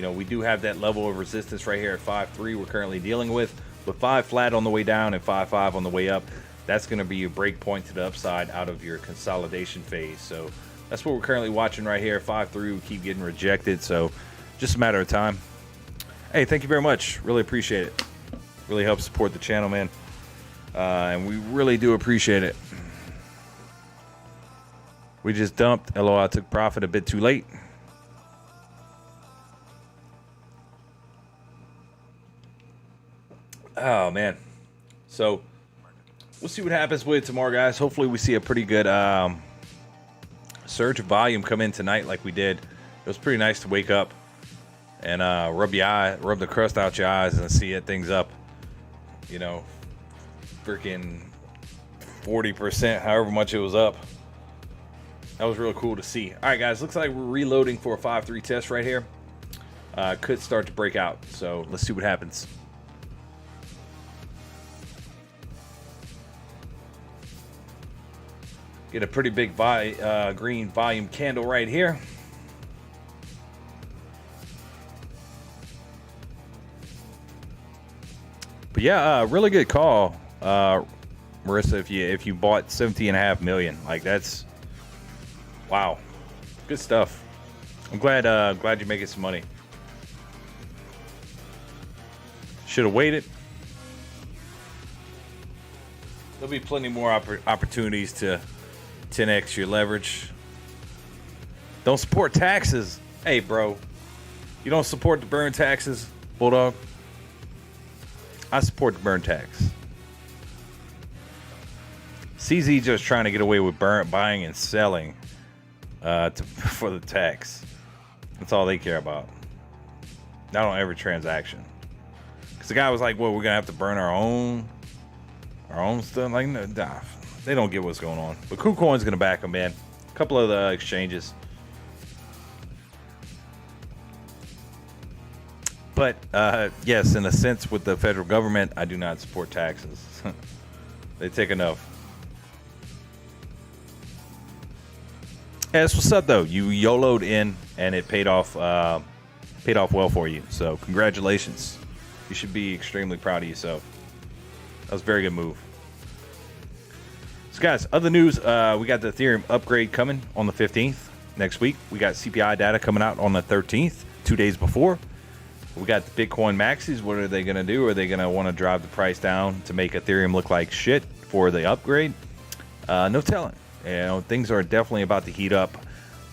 know, we do have that level of resistance right here at 5.3 we're currently dealing with 5 flat on the way down and 5.5 on the way up. That's going to be your break point to the upside out of your consolidation phase. So that's what we're currently watching right here. 5.3, we keep getting rejected, so just a matter of time. Hey, thank you very much. Really appreciate it. Really helps support the channel, man. And we really do appreciate it. We just dumped. LOI took profit a bit too late. Oh, man. So we'll see what happens with it tomorrow, guys. Hopefully we see a pretty good surge of volume come in tonight like we did. It was pretty nice to wake up and rub the crust out your eyes and see it things up. You know, freaking 40%, however much it was up. That was real cool to see. All right, guys, looks like we're reloading for a 5.3 test right here. Could start to break out, so let's see what happens. Get a pretty big green volume candle right here. But yeah, really good call, Marissa. If you bought 17.5 million, like that's wow, good stuff. I'm glad you're making some money. Should have waited. There'll be plenty more opportunities to 10x your leverage. Don't support taxes. Hey, bro, you don't support the burn taxes, Bulldog? I support the burn tax. CZ just trying to get away with buying and selling for the tax. That's all they care about. Not on every transaction. Because the guy was like, well, we're going to have to burn our own stuff. Like, nah, they don't get what's going on. But KuCoin's going to back them, man. A couple of the exchanges. But, yes, in a sense, with the federal government, I do not support taxes. They take enough. Yeah, that's what's up, though. You YOLO'd in, and it paid off well for you. So, congratulations. You should be extremely proud of yourself. That was a very good move. So, guys, other news, we got the Ethereum upgrade coming on the 15th next week. We got CPI data coming out on the 13th, 2 days before. We got the Bitcoin maxis. What are they going to do? Are they going to want to drive the price down to make Ethereum look like shit for the upgrade? No telling. You know, things are definitely about to heat up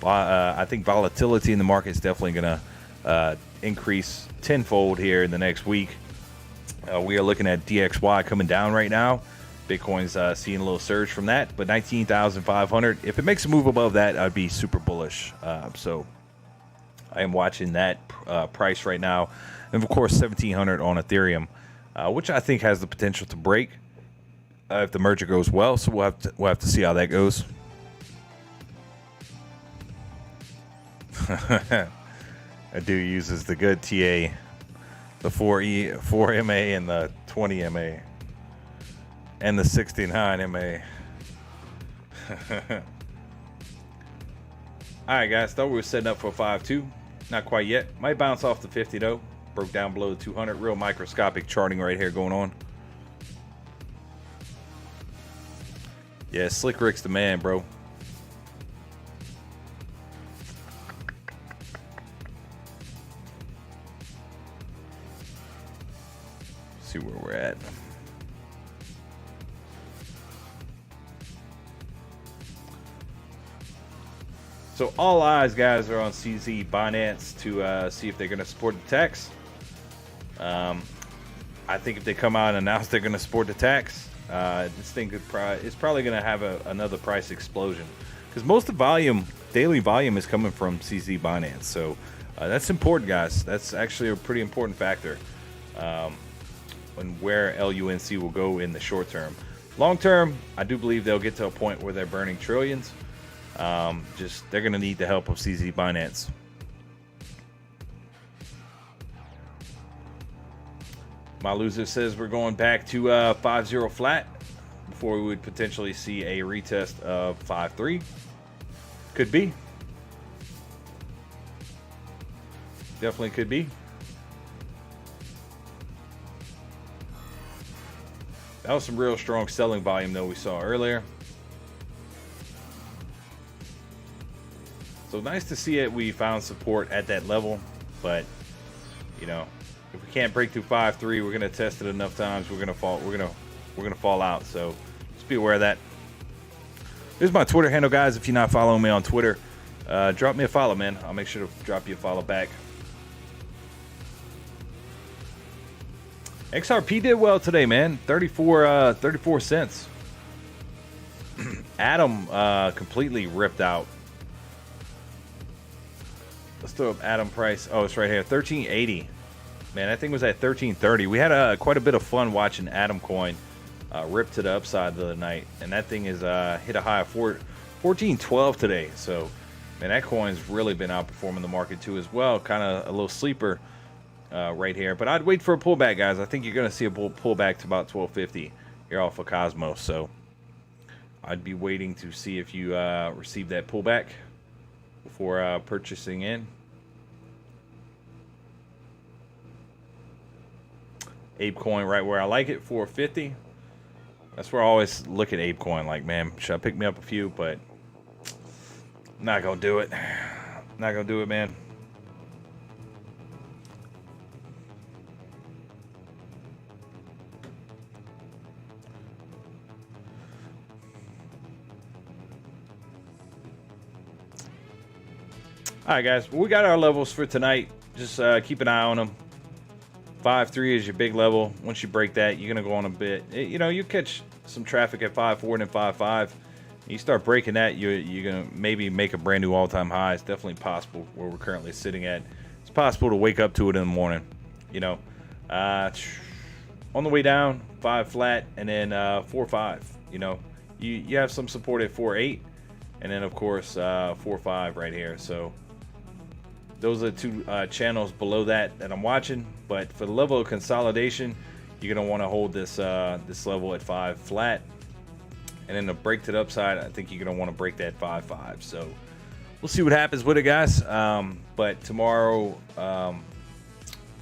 I think volatility in the market is definitely going to increase tenfold here in the next week. We are looking at DXY coming down right now. Bitcoin's seeing a little surge from that, but 19,500. If it makes a move above that, I'd be super bullish. So I am watching that price right now, and of course 1,700 on Ethereum, which I think has the potential to break if the merger goes well. So we'll have to see how that goes. That dude uses the good TA, the 4MA, and the 20MA, and the 69 MA. Alright guys, thought we were setting up for a 5-2. Not quite yet. Might bounce off the 50 though. Broke down below the 200. Real microscopic charting right here going on. Yeah, Slick Rick's the man, bro. See where we're at. So all eyes, guys, are on CZ Binance to see if they're going to support the tax. I think if they come out and announce they're going to support the tax, this thing is probably going to have another price explosion, because most of the volume, daily volume, is coming from CZ Binance. So that's important, guys. That's actually a pretty important factor on where LUNC will go in the short term. Long term, I do believe they'll get to a point where they're burning trillions. They're going to need the help of CZ Binance. My loser says we're going back to 5-0 flat before we would potentially see a retest of 5-3. Could be. Definitely could be. That was some real strong selling volume though we saw earlier. So nice to see it. We found support at that level, but you know, if we can't break through 5-3, we're gonna test it enough times. We're gonna fall. We're gonna fall out. So just be aware of that. Here's my Twitter handle, guys. If you're not following me on Twitter, drop me a follow, man. I'll make sure to drop you a follow back. XRP did well today, man. 34 cents. Atom completely ripped out. Let's throw up Atom price. Oh, it's right here, 1380. Man, that thing was at 1330. We had quite a bit of fun watching Atom coin rip to the upside the other night, and that thing is hit a high of 1412 today. So, man, that coin's really been outperforming the market too as well. Kind of a little sleeper right here, but I'd wait for a pullback, guys. I think you're going to see a pullback to about 1250 here off of Cosmos. So, I'd be waiting to see if you receive that pullback before purchasing in. ApeCoin right where I like it, 450. That's where I always look at ApeCoin like, man, should I pick me up a few? But I'm not gonna do it. Not gonna do it, man. All right, guys, we got our levels for tonight. Just keep an eye on them. 5-3 is your big level. Once you break that, you're going to go on a bit. You know, you catch some traffic at 5-4 and then 5-5. You start breaking that, you're going to maybe make a brand new all-time high. It's definitely possible where we're currently sitting at. It's possible to wake up to it in the morning. You know, on the way down, 5 flat, and then 4-5. You know, you have some support at 4-8, and then, of course, 4-5 right here. So those are the two channels below that I'm watching. But for the level of consolidation, you're going to want to hold this this level at 5 flat. And then the break to the upside, I think you're going to want to break that 5-5. So we'll see what happens with it, guys. But tomorrow, be on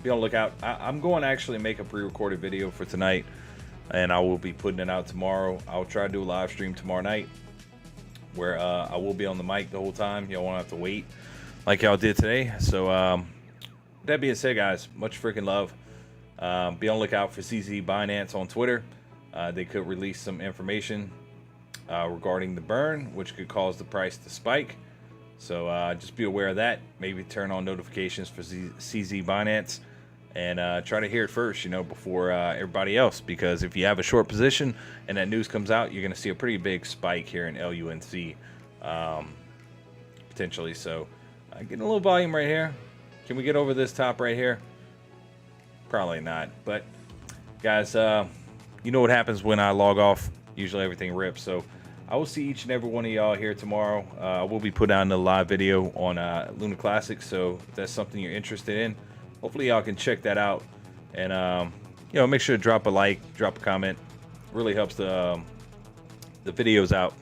the lookout. I'm going to actually make a pre-recorded video for tonight, and I will be putting it out tomorrow. I'll try to do a live stream tomorrow night where I will be on the mic the whole time. Y'all won't have to wait like y'all did today. So that being said, guys, much freaking love. Be on the lookout for CZ Binance on Twitter. They could release some information regarding the burn, which could cause the price to spike. So just be aware of that. Maybe turn on notifications for CZ Binance, and try to hear it first, before everybody else. Because if you have a short position and that news comes out, you're going to see a pretty big spike here in LUNC, potentially. So getting a little volume right here. Can we get over this top right here? Probably not. But guys, you know what happens when I log off. Usually everything rips. So I will see each and every one of y'all here tomorrow. I will be putting out a live video on Luna Classic, so if that's something you're interested in, hopefully y'all can check that out. And make sure to drop a like, drop a comment. Really helps the videos out.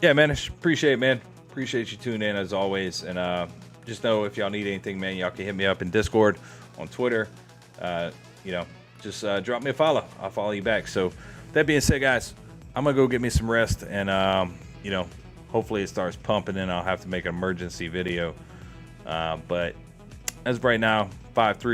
Yeah, man, appreciate it, man. Appreciate you tuning in as always. And just know, if y'all need anything, man, y'all can hit me up in Discord, on Twitter. Just drop me a follow. I'll follow you back. So that being said, guys, I'm gonna go get me some rest, and hopefully it starts pumping, and I'll have to make an emergency video. But as of right now, 5-3.